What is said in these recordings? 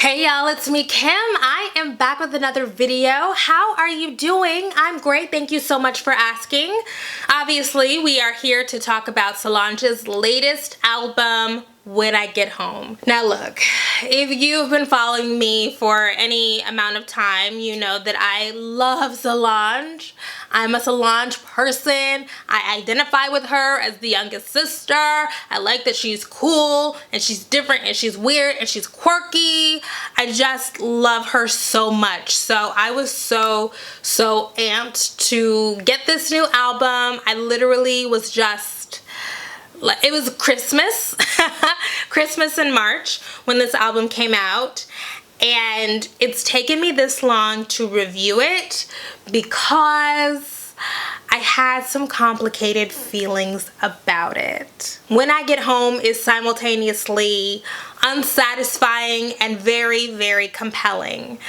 Hey y'all, it's me, Kim. I am back with another video. How are you doing? I'm great. Thank you so much for asking. Obviously, we are here to talk about Solange's latest album, When I Get Home. Now look, if you've been following me for any amount of time, you know that I love Solange. I'm a Solange person. I identify with her as the youngest sister. I like that she's cool and she's different and she's weird and she's quirky. I just love her so much. So I was so amped to get this new album. I literally was just, it was Christmas, Christmas in March when this album came out. And it's taken me this long to review it because I had some complicated feelings about it. When I Get Home is simultaneously unsatisfying and very compelling.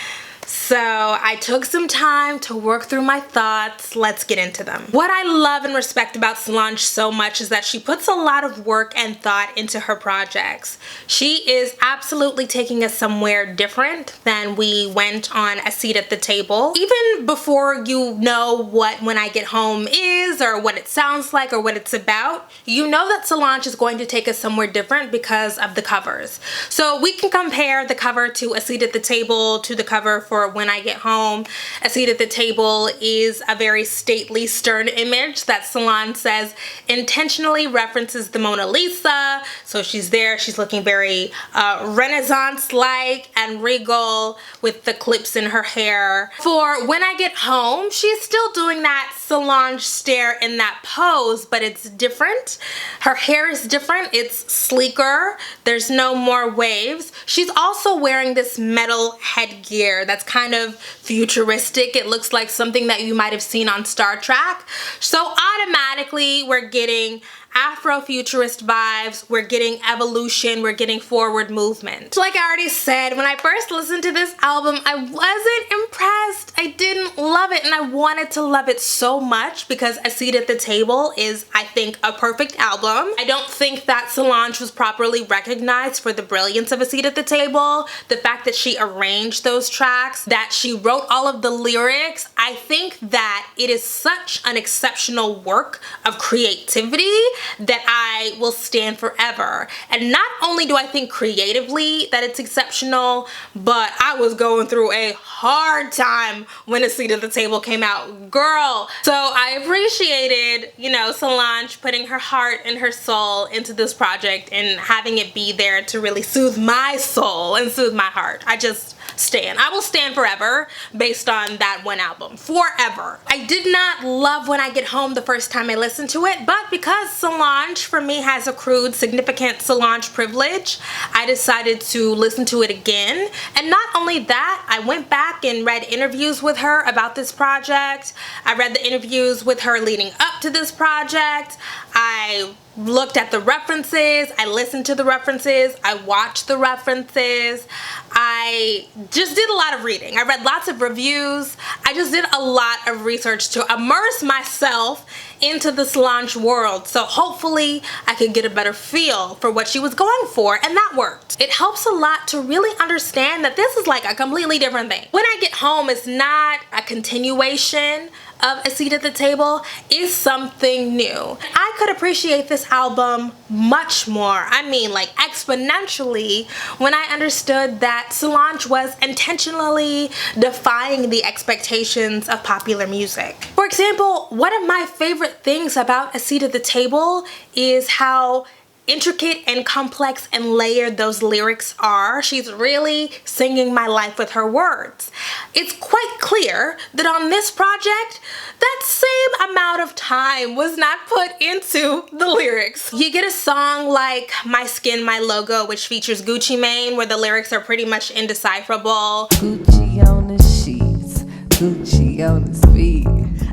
So I took some time to work through my thoughts. Let's get into them. What I love and respect about Solange so much is that she puts a lot of work and thought into her projects. She is absolutely taking us somewhere different than we went on A Seat at the Table. Even before you know what When I Get Home is or what it sounds like or what it's about, you know that Solange is going to take us somewhere different because of the covers. So we can compare the cover to A Seat at the Table to the cover for When I Get Home. A Seat at the Table is a very stately, stern image that Solange says intentionally references the Mona Lisa. So she's there, she's looking very Renaissance-like and regal with the clips in her hair. For When I Get Home, she's still doing that Solange stare in that pose, but it's different. Her hair is different, it's sleeker, there's no more waves. She's also wearing this metal headgear that's kind of futuristic. It looks like something that you might have seen on Star Trek. So automatically we're getting Afro-futurist vibes, we're getting evolution, we're getting forward movement. Like I already said, when I first listened to this album, I wasn't impressed. I didn't love it, and I wanted to love it so much because A Seat at the Table is, I think, a perfect album. I don't think that Solange was properly recognized for the brilliance of A Seat at the Table. The fact that she arranged those tracks, that she wrote all of the lyrics, I think that it is such an exceptional work of creativity that I will stand forever. And not only do I think creatively that it's exceptional, but I was going through a hard time when A Seat at the Table came out, girl. So I appreciated, you know, Solange putting her heart and her soul into this project and having it be there to really soothe my soul and soothe my heart. I just stand. I will stand forever based on that one album. Forever. I did not love When I Get Home the first time I listened to it, but because Solange for me has accrued significant Solange privilege, I decided to listen to it again. And not only that, I went back and read interviews with her about this project. I read the interviews with her leading up to this project. I looked at the references, I listened to the references, I watched the references. I just did a lot of reading. I read lots of reviews. I just did a lot of research to immerse myself into the Solange world. So hopefully I could get a better feel for what she was going for, and that worked. It helps a lot to really understand that this is like a completely different thing. When I Get Home is not a continuation of A Seat at the Table, is something new. I could appreciate this album much more. I mean, like exponentially, when I understood that Solange was intentionally defying the expectations of popular music. For example, one of my favorite things about A Seat at the Table is how intricate and complex and layered those lyrics are. She's really singing my life with her words. It's quite clear that on this project, that same amount of time was not put into the lyrics. You get a song like My Skin, My Logo, which features Gucci Mane, where the lyrics are pretty much indecipherable. Gucci on the sheets, Gucci on his feet.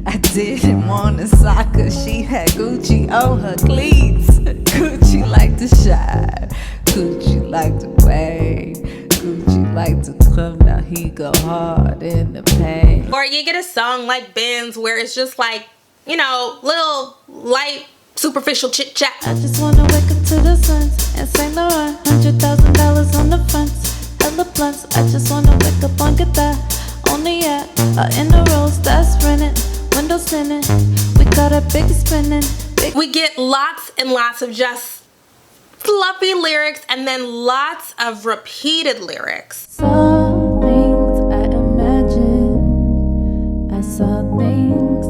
I didn't want a socker, she had Gucci on her cleats. Gucci like to shine, Gucci like to wave, Gucci like to come, now he go hard in the pain. Or you get a song like Benz where it's just like, you know, little light superficial chit chat. I just wanna wake up to the sun and Saint Laurent, $100,000 on the fronts. hella blunts. I just wanna wake up and get that on the yacht, in the rolls that's renting, windows tinted. We got a big spinning. We get lots and lots of just fluffy lyrics and then lots of repeated lyrics. Saw things I imagined. I saw things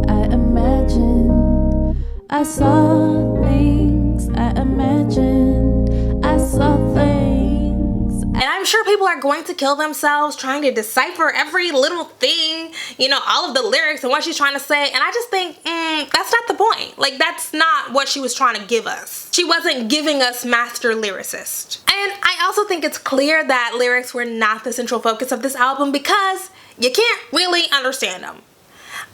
I imagined. I saw things I imagined. I saw things. And I'm sure people are going to kill themselves trying to decipher every little thing, you know, all of the lyrics and what she's trying to say. And I just think, that's not the point. Like, that's not what she was trying to give us. She wasn't giving us master lyricist. And I also think it's clear that lyrics were not the central focus of this album because you can't really understand them.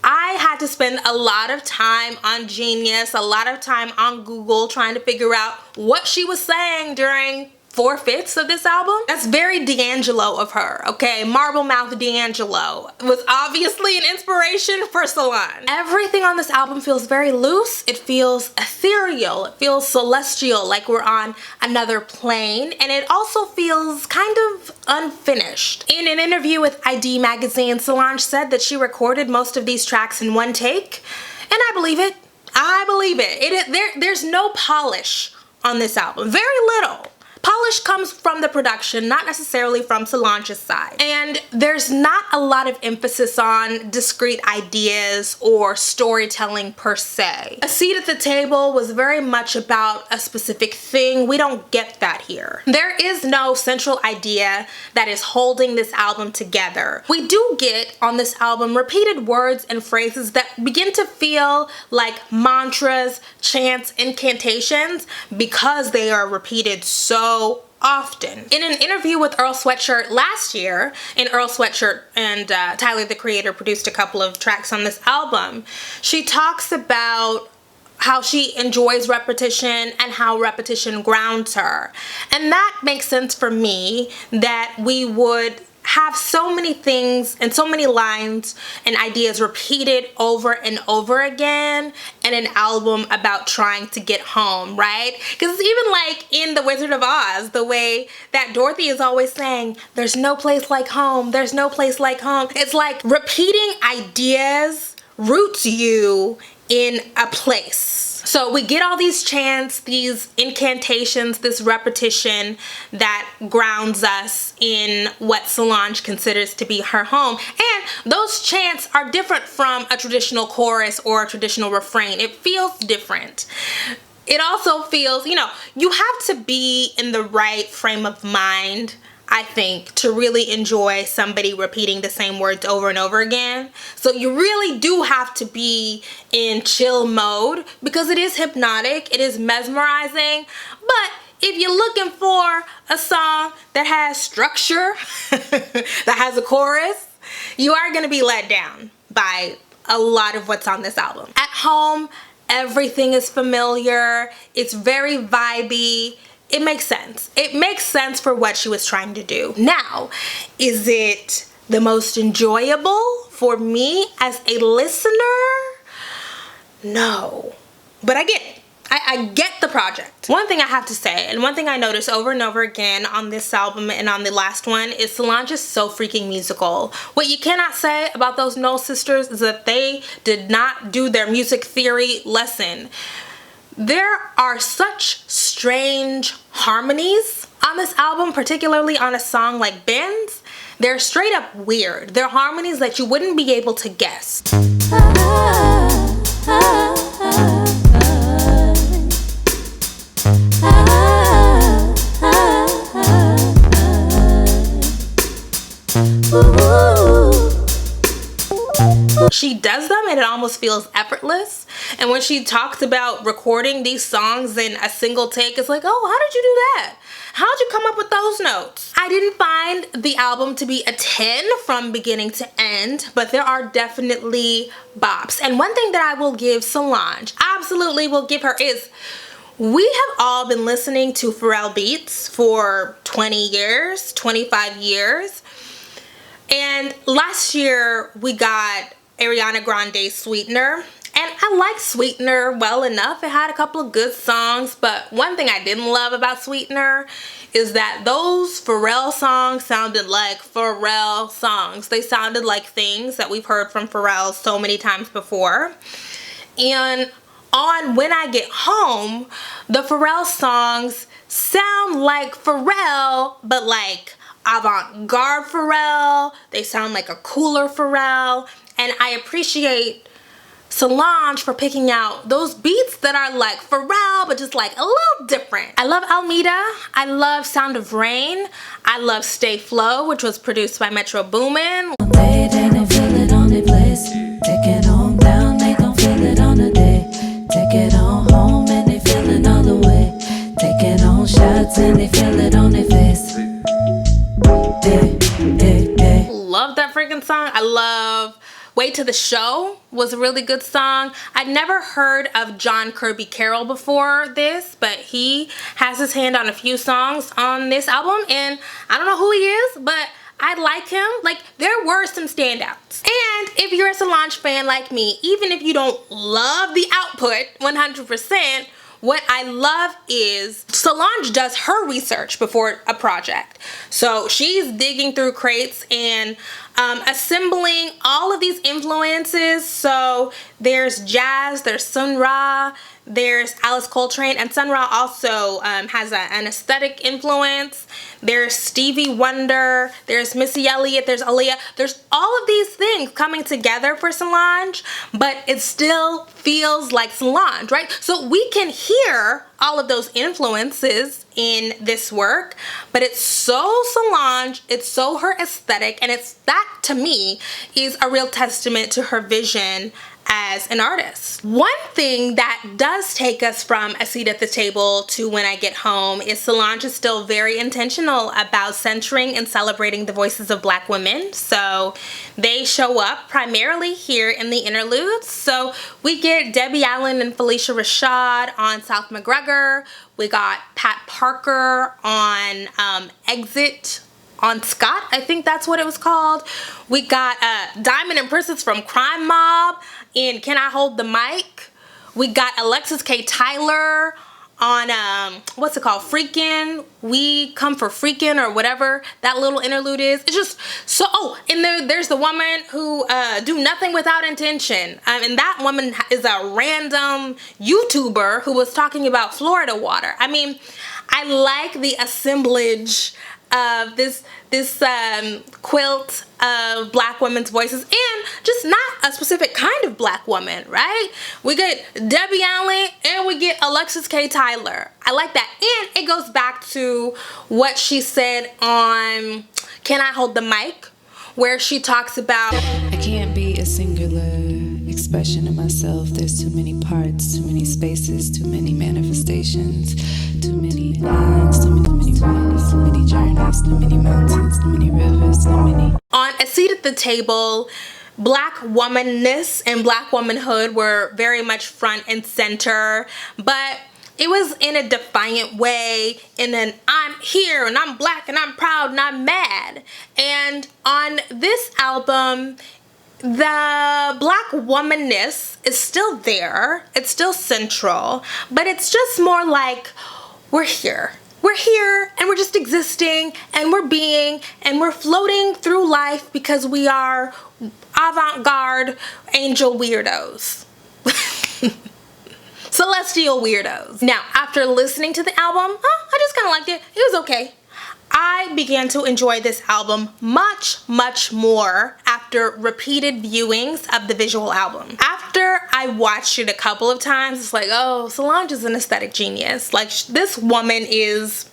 I had to spend a lot of time on Genius, a lot of time on Google trying to figure out what she was saying during 4/5 of this album. That's very D'Angelo of her, okay? Marble Mouth D'Angelo was obviously an inspiration for Solange. Everything on this album feels very loose. It feels ethereal. It feels celestial, like we're on another plane. And it also feels kind of unfinished. In an interview with ID magazine, Solange said that she recorded most of these tracks in one take. And I believe it. I believe it. There's no polish on this album. Very little. Polish comes from the production, not necessarily from Solange's side. And there's not a lot of emphasis on discrete ideas or storytelling per se. A Seat at the Table was very much about a specific thing. We don't get that here. There is no central idea that is holding this album together. We do get on this album repeated words and phrases that begin to feel like mantras, chants, incantations because they are repeated so often. In an interview with Earl Sweatshirt last year, and Earl Sweatshirt and Tyler the Creator produced a couple of tracks on this album, she talks about how she enjoys repetition and how repetition grounds her. And that makes sense for me, that we would have so many things and so many lines and ideas repeated over and over again in an album about trying to get home, right? Because it's even like in The Wizard of Oz, the way that Dorothy is always saying, there's no place like home, there's no place like home. It's like repeating ideas roots you in a place. So we get all these chants, these incantations, this repetition that grounds us in what Solange considers to be her home. And those chants are different from a traditional chorus or a traditional refrain. It feels different. It also feels, you know, you have to be in the right frame of mind, I think, to really enjoy somebody repeating the same words over and over again. So you really do have to be in chill mode because it is hypnotic, it is mesmerizing. But if you're looking for a song that has structure, that has a chorus, you are gonna be let down by a lot of what's on this album. At Home, everything is familiar, it's very vibey. It makes sense. It makes sense for what she was trying to do. Now, is it the most enjoyable for me as a listener? No. But I get it. I get the project. One thing I have to say, and one thing I notice over and over again on this album and on the last one, is Solange is so freaking musical. What you cannot say about those Knowles sisters is that they did not do their music theory lesson. There are such strange harmonies on this album, particularly on a song like Benz. They're straight up weird. They're harmonies that you wouldn't be able to guess. She does them and it almost feels effortless. And when she talks about recording these songs in a single take, it's like, oh, how did you do that? How'd you come up with those notes? I didn't find the album to be a 10 from beginning to end, but there are definitely bops. And one thing that I will give Solange, absolutely will give her, is we have all been listening to Pharrell beats for 20 years, 25 years. And last year we got Ariana Grande's Sweetener, and I I like Sweetener well enough. It had a couple of good songs, but one thing I didn't love about Sweetener is that those Pharrell songs sounded like Pharrell songs. They sounded like things that we've heard from Pharrell so many times before. And on When I Get Home, the Pharrell songs sound like Pharrell, but like avant-garde Pharrell. They sound like a cooler Pharrell. And I appreciate Solange for picking out those beats that are like Pharrell, but just like a little different. I love Almeida. I love Sound of Rain. I love Stay Flow, which was produced by Metro Boomin. They didn't feel it on their place. Take it on down, they gon' feel it on the day. Take it on home and they feeling all the way. Take it on shots and they feel it on their face. Love that freaking song. I love Wait to the Show was a really good song. I'd never heard of John Kirby Carroll before this, but he has his hand on a few songs on this album, and I don't know who he is, but I like him. Like, there were some standouts. And if you're a Solange fan like me, even if you don't love the output 100%, what I love is Solange does her research before a project. So she's digging through crates and assembling all of these influences. So there's jazz, there's Sun Ra, there's Alice Coltrane, and Sun Ra also has an aesthetic influence. There's Stevie Wonder, there's Missy Elliott, there's Aaliyah. There's all of these things coming together for Solange, but it still feels like Solange, right? So we can hear all of those influences in this work, but it's so Solange, it's so her aesthetic, and it's that, to me, is a real testament to her vision as an artist. One thing that does take us from A Seat at the Table to When I Get Home is Solange is still very intentional about centering and celebrating the voices of Black women. So they show up primarily here in the interludes. So we get Debbie Allen and Felicia Rashad on South McGregor. We got Pat Parker on Exit on Scott, I think that's what it was called. We got Diamond and Princess from Crime Mob in Can I Hold the Mic. We got Alexis K. Tyler on what's it called, Freakin', We Come for Freakin', or whatever that little interlude is. It's just so, and there's the woman who Do Nothing Without Intention, and that woman is a random YouTuber who was talking about Florida water. I mean, I like the assemblage of this quilt of Black women's voices, and just not a specific kind of Black woman, right? We get Debbie Allen and we get Alexis K. Tyler. I like that, and it goes back to what she said on Can I Hold the Mic, where she talks about, I can't be a singular expression of myself. There's too many parts, too many spaces, too many manifestations, too many lines, too many ways, too many journeys, too many mountains, too many rivers, too many. On A Seat at the Table, Black womanness and Black womanhood were very much front and center, but it was in a defiant way, in an I'm here and I'm Black and I'm proud and I'm mad. And on this album, the Black womanness is still there, it's still central, but it's just more like, we're here and we're just existing and we're being and we're floating through life because we are avant-garde angel weirdos. Celestial weirdos. Now, after listening to the album, I just kind of liked it. It was okay. I began to enjoy this album much, much more after repeated viewings of the visual album. After I watched it a couple of times, it's like, oh, Solange is an aesthetic genius. Like, this woman is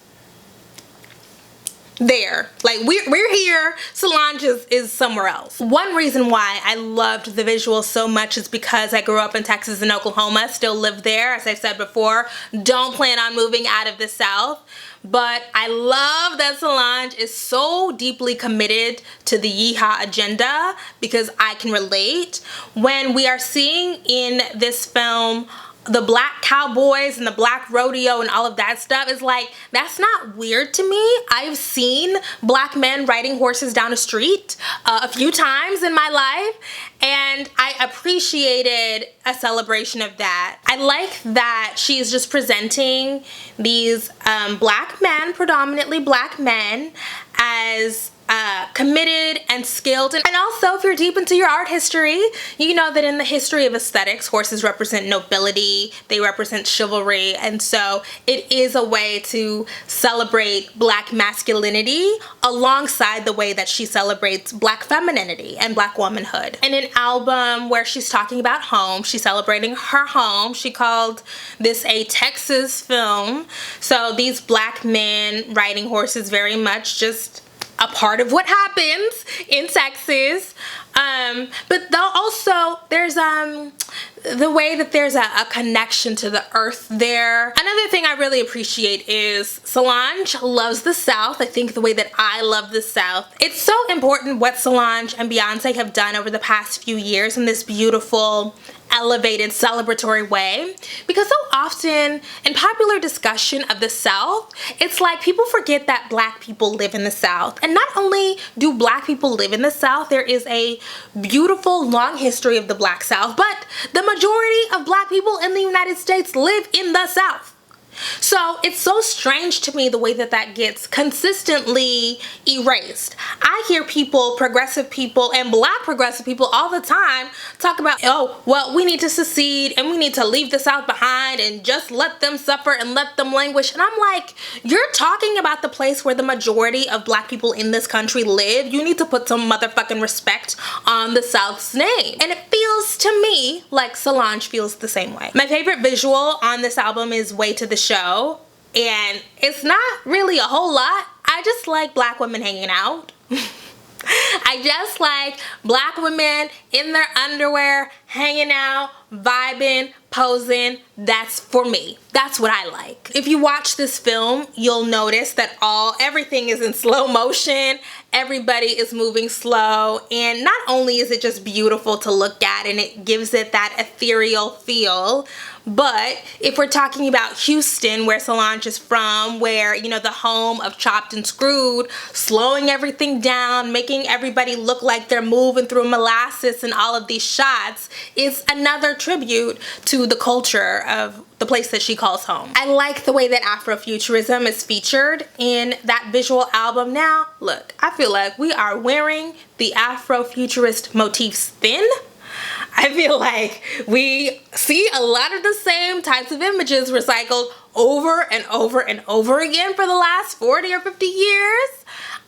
there. Like, we're here, Solange is somewhere else. One reason why I loved the visuals so much is because I grew up in Texas and Oklahoma, still live there, as I've said before, don't plan on moving out of the South. But I love that Solange is so deeply committed to the Yeehaw agenda, because I can relate. When we are seeing in this film the black cowboys and the black rodeo and all of that stuff is like, that's not weird to me. I've seen black men riding horses down a street a few times in my life, and I appreciated a celebration of that. I like that she's just presenting these black men, predominantly black men, as committed and skilled. And also, if you're deep into your art history, you know that in the history of aesthetics, horses represent nobility, they represent chivalry, and so it is a way to celebrate black masculinity alongside the way that she celebrates black femininity and black womanhood. In an album where she's talking about home, she's celebrating her home. She called this a Texas film. So these black men riding horses, very much just a part of what happens in Texas. But though also there's the way that there's a connection to the earth there. Another thing I really appreciate is Solange loves the South. I think the way that I love the South. It's so important what Solange and Beyonce have done over the past few years in this beautiful, elevated, celebratory way, because so often in popular discussion of the South, it's like people forget that black people live in the South. And not only do black people live in the South, there is a beautiful long history of the Black South, but the majority of black people in the United States live in the South. So it's so strange to me the way that that gets consistently erased. I hear people, progressive people and black progressive people all the time talk about, oh, well, we need to secede and we need to leave the South behind and just let them suffer and let them languish. And I'm like, you're talking about the place where the majority of black people in this country live. You need to put some motherfucking respect on the South's name. And it feels to me like Solange feels the same way. My favorite visual on this album is Way to the Show, and it's not really a whole lot. I just like black women hanging out. I just like black women in their underwear, hanging out, vibing, posing. That's for me. That's what I like. If you watch this film, you'll notice that everything is in slow motion. Everybody is moving slow, and not only is it just beautiful to look at and it gives it that ethereal feel, but if we're talking about Houston, where Solange is from, where, you know, the home of Chopped and Screwed, slowing everything down, making everybody look like they're moving through molasses and all of these shots, is another tribute to the culture of the place that she calls home. I like the way that Afro-futurism is featured in that visual album. Now, look, I feel like we are wearing the Afro-futurist motifs thin. I feel like we see a lot of the same types of images recycled over and over and over again for the last 40 or 50 years.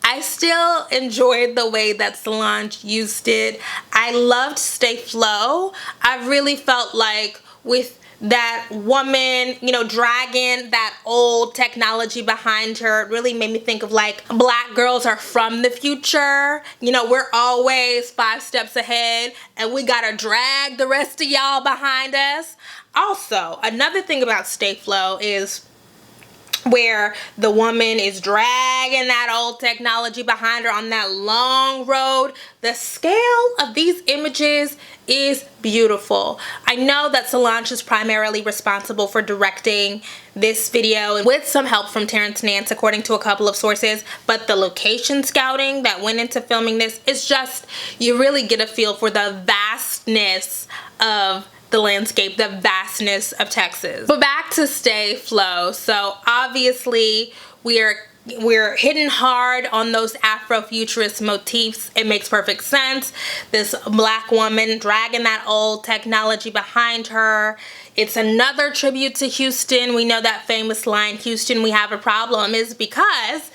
I still enjoyed the way that Solange used it. I loved Stay Flow. I really felt like with that woman, you know, dragging that old technology behind her, it really made me think of like black girls are from the future. You know, we're always 5 steps ahead and we gotta drag the rest of y'all behind us. Also, another thing about Stay Flow is where the woman is dragging that old technology behind her on that long road. The scale of these images is beautiful. I know that Solange is primarily responsible for directing this video, and with some help from Terrence Nance, according to a couple of sources, but the location scouting that went into filming this is just, you really get a feel for the vastness of the landscape, the vastness of Texas. But back to Stay Flow. So obviously we're hitting hard on those Afro-futurist motifs. It makes perfect sense. This black woman dragging that old technology behind her. It's another tribute to Houston. We know that famous line, Houston, we have a problem, is because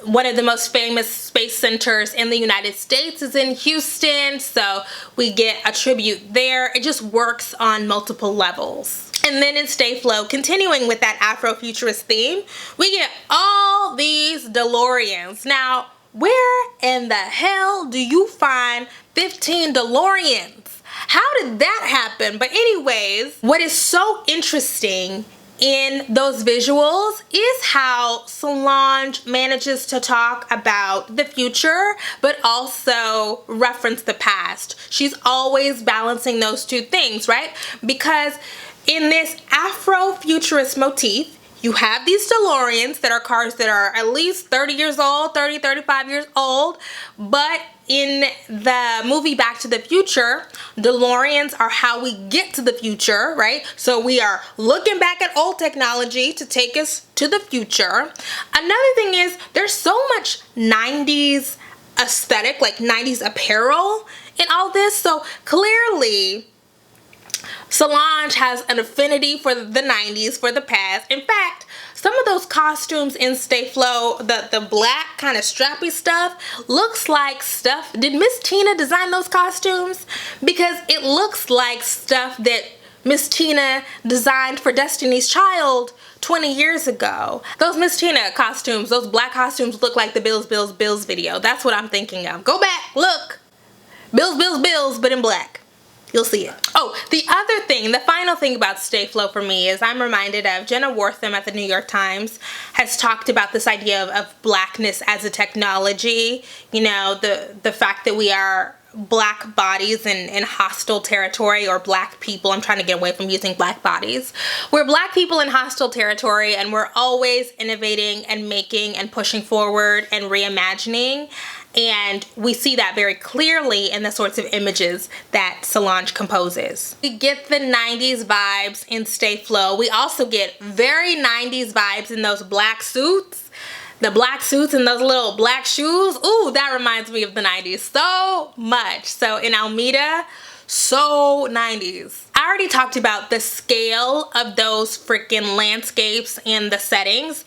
one of the most famous space centers in the United States is in Houston, so we get a tribute there. It just works on multiple levels. And then in Stay Flow, continuing with that Afro-futurist theme, we get all these DeLoreans. Now, where in the hell do you find 15 DeLoreans? How did that happen? But anyways, what is so interesting in those visuals is how Solange manages to talk about the future but also reference the past. She's always balancing those two things, right? Because In this Afro-futurist motif, you have these DeLoreans that are cars that are at least 30 years old, 30, 35 years old, but in the movie Back to the Future, DeLoreans are how we get to the future, right? So we are looking back at old technology to take us to the future. Another thing is there's so much 90s aesthetic, like 90s apparel in all this. So clearly, Solange has an affinity for the 90s, for the past. In fact, some of those costumes in Stay Flow, the black kind of strappy stuff, looks like stuff. Did Miss Tina design those costumes? Because it looks like stuff that Miss Tina designed for Destiny's Child 20 years ago. Those Miss Tina costumes, those black costumes look like the Bills, Bills, Bills video. That's what I'm thinking of. Go back, look. Bills, Bills, Bills, but in black. You'll see it. Oh, the other thing, the final thing about Stay Flow for me is I'm reminded of Jenna Wortham at the New York Times has talked about this idea of blackness as a technology. You know, the fact that we are black bodies in hostile territory, or black people. I'm trying to get away from using black bodies. We're black people in hostile territory, and we're always innovating and making and pushing forward and reimagining. And we see that very clearly in the sorts of images that Solange composes. We get the 90s vibes in Stay Flow. We also get very 90s vibes in those black suits. The black suits and those little black shoes. Ooh, that reminds me of the 90s so much. So in Almeida, so 90s. I already talked about the scale of those freaking landscapes and the settings.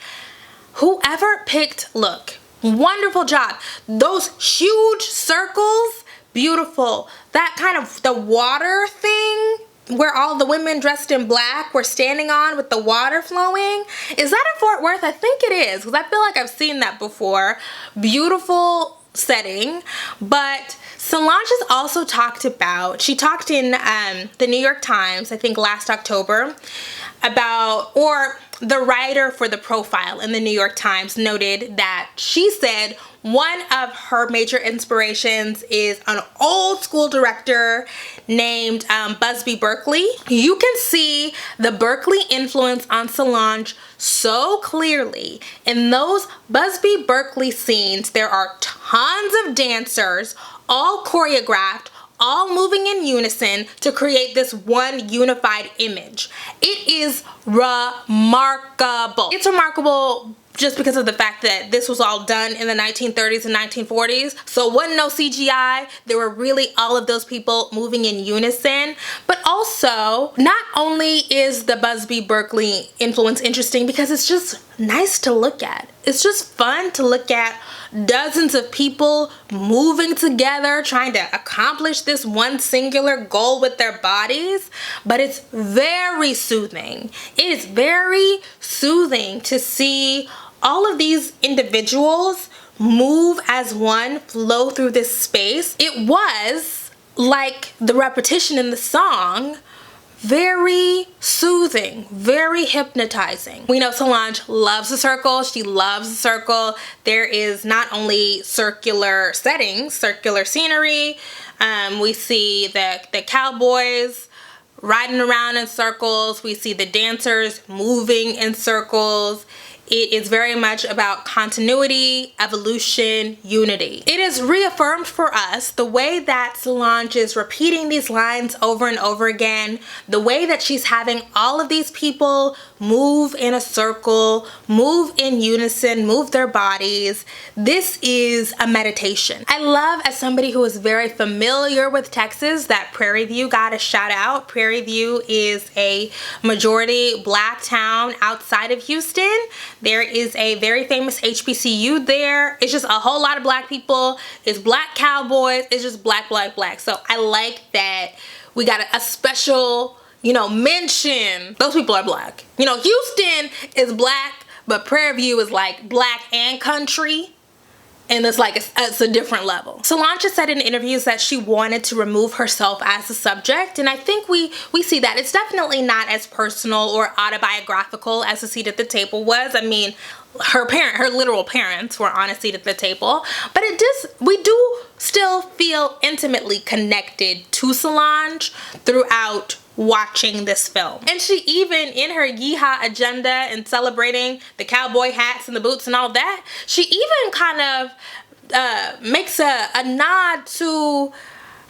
Whoever picked, look, wonderful job. Those huge circles, beautiful. That kind of, the water thing where all the women dressed in black were standing on with the water flowing. Is that in Fort Worth? I think it is, because I feel like I've seen that before. Beautiful setting. But Solange has also talked about, she talked in the New York Times, I think last October, about, or the writer for the profile in the New York Times noted that she said one of her major inspirations is an old school director named Busby Berkeley. You can see the Berkeley influence on Solange so clearly. In those Busby Berkeley scenes, there are tons of dancers, all choreographed, all moving in unison to create this one unified image. It is remarkable. It's remarkable just because of the fact that this was all done in the 1930s and 1940s. So it wasn't no CGI. There were really all of those people moving in unison. But also, not only is the Busby Berkeley influence interesting because it's just nice to look at. It's just fun to look at dozens of people moving together, trying to accomplish this one singular goal with their bodies. But it's very soothing. It is very soothing to see all of these individuals move as one, flow through this space. It was, like the repetition in the song, very soothing, very hypnotizing. We know Solange loves a circle. She loves a circle. There is not only circular settings, circular scenery. We see the cowboys riding around in circles. We see the dancers moving in circles. It is very much about continuity, evolution, unity. It is reaffirmed for us the way that Solange is repeating these lines over and over again, the way that she's having all of these people move in a circle, move in unison, move their bodies. This is a meditation. I love, as somebody who is very familiar with Texas, that Prairie View got a shout out. Prairie View is a majority black town outside of Houston. There is a very famous HBCU there. It's just a whole lot of black people. It's black cowboys. It's just black, black, black. So I like that we got a special, you know, mention. Those people are black. You know, Houston is black, but Prairie View is like black and country. And it's like, it's a different level. Solange has said in interviews that she wanted to remove herself as a subject. And I think we see that. It's definitely not as personal or autobiographical as A Seat at the Table was. I mean, her literal parents were on A Seat at the Table. But we do still feel feel intimately connected to Solange throughout watching this film. And she even, in her yeehaw agenda and celebrating the cowboy hats and the boots and all that, she even kind of makes a nod to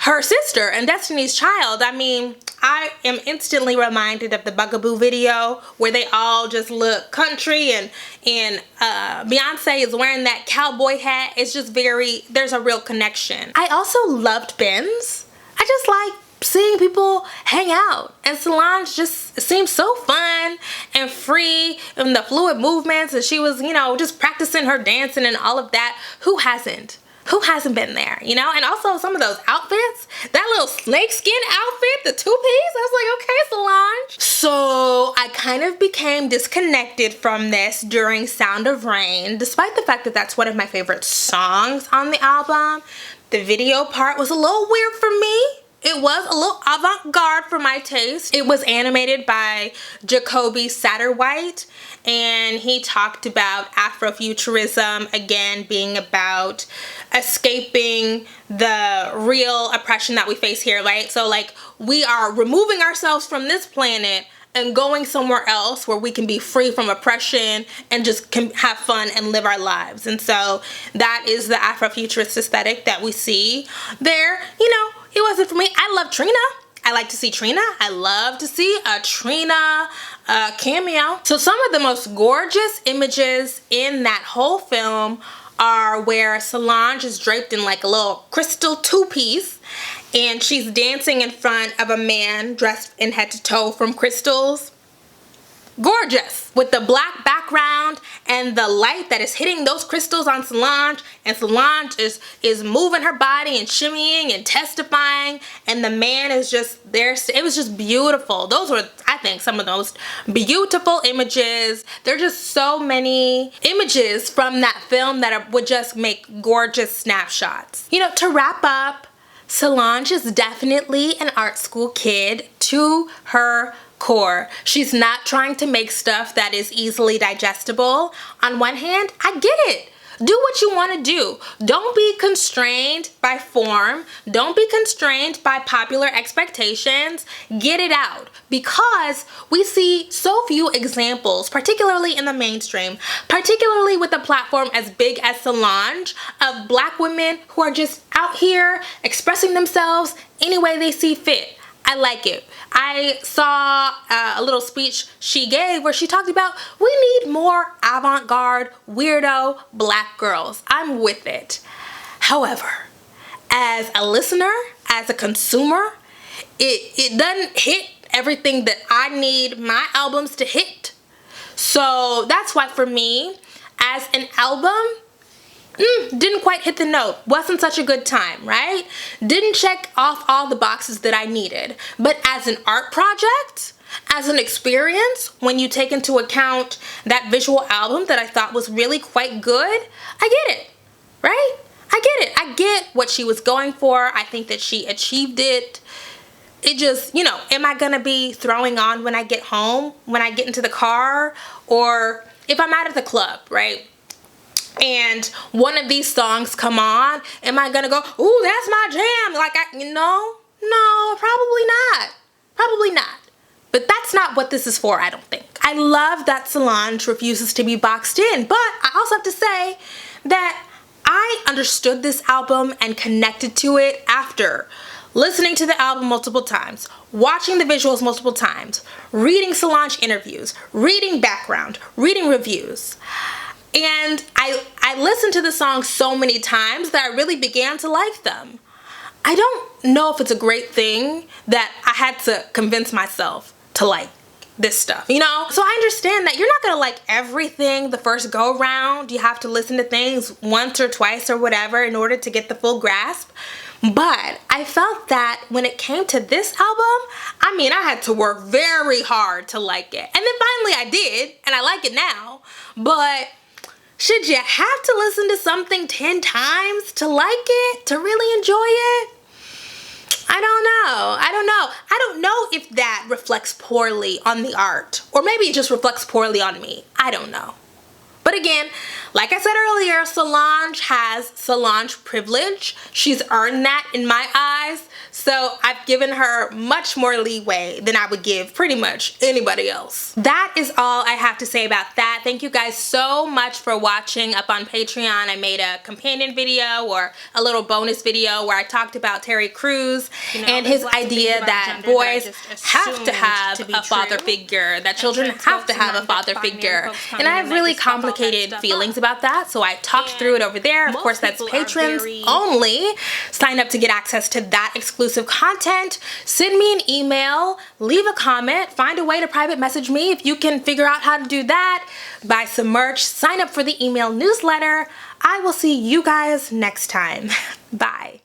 her sister and Destiny's Child. I mean, I am instantly reminded of the Bugaboo video where they all just look country, and Beyonce is wearing that cowboy hat. It's just there's a real connection. I also loved Benz. I just like seeing people hang out, and Solange just seemed so fun and free in the fluid movements, and she was, you know, just practicing her dancing and all of that. Who hasn't? Who hasn't been there, you know? And also some of those outfits, that little snakeskin outfit, the two-piece, I was like, okay, Solange. So I kind of became disconnected from this during Sound of Rain, despite the fact that that's one of my favorite songs on the album. The video part was a little weird for me. It was a little avant-garde for my taste. It was animated by Jacoby Satterwhite, and he talked about Afro-futurism, again, being about escaping the real oppression that we face here, right? So like, we are removing ourselves from this planet and going somewhere else where we can be free from oppression and just can have fun and live our lives. And so that is the Afrofuturist aesthetic that we see there. You know, it wasn't for me. I love Trina. I like to see Trina. I love to see a Trina cameo. So some of the most gorgeous images in that whole film are where Solange is draped in like a little crystal two-piece, and she's dancing in front of a man dressed in head to toe from crystals. Gorgeous, with the black background and the light that is hitting those crystals on Solange, and Solange is moving her body and shimmying and testifying, and the man is just there. It was just beautiful. Those were, I think, some of the most beautiful images. There are just so many images from that film that would just make gorgeous snapshots. You know, to wrap up, Solange is definitely an art school kid to her core. She's not trying to make stuff that is easily digestible. On one hand, I get it. Do what you want to do. Don't be constrained by form. Don't be constrained by popular expectations. Get it out. Because we see so few examples, particularly in the mainstream, particularly with a platform as big as Solange, of Black women who are just out here expressing themselves any way they see fit. I like it. I saw a little speech she gave where she talked about, we need more avant-garde, weirdo Black girls. I'm with it. However, as a listener, as a consumer, it doesn't hit everything that I need my albums to hit. So that's why for me, as an album, didn't quite hit the note. Wasn't such a good time, right? Didn't check off all the boxes that I needed. But as an art project, as an experience, when you take into account that visual album that I thought was really quite good, I get it, right? I get it. I get what she was going for. I think that she achieved it. It just, you know, am I gonna be throwing on when I get home, when I get into the car, or if I'm out at the club, right? And one of these songs come on, am I gonna go, ooh, that's my jam? Like, no, probably not. Probably not. But that's not what this is for, I don't think. I love that Solange refuses to be boxed in, but I also have to say that I understood this album and connected to it after listening to the album multiple times, watching the visuals multiple times, reading Solange interviews, reading background, reading reviews. And I listened to the songs so many times that I really began to like them. I don't know if it's a great thing that I had to convince myself to like this stuff, you know? So I understand that you're not gonna like everything the first go round. You have to listen to things once or twice or whatever in order to get the full grasp. But I felt that when it came to this album, I mean, I had to work very hard to like it. And then finally I did, and I like it now. But should you have to listen to something 10 times to like it, to really enjoy it? I don't know. I don't know if that reflects poorly on the art. Or maybe it just reflects poorly on me. I don't know. But again, like I said earlier, Solange has Solange privilege. She's earned that in my eyes. So I've given her much more leeway than I would give pretty much anybody else. That is all I have to say about that. Thank you guys so much for watching. Up on Patreon, I made a companion video or a little bonus video where I talked about Terry Crews and his idea that boys have to have a father figure, that children have to have a father figure. And I have really complicated feelings about that, so I talked through it over there. Of course, that's patrons only. Sign up to get access to that exclusive content. Send me an email, leave a comment, find a way to private message me if you can figure out how to do that. Buy some merch, sign up for the email newsletter. I will see you guys next time. Bye.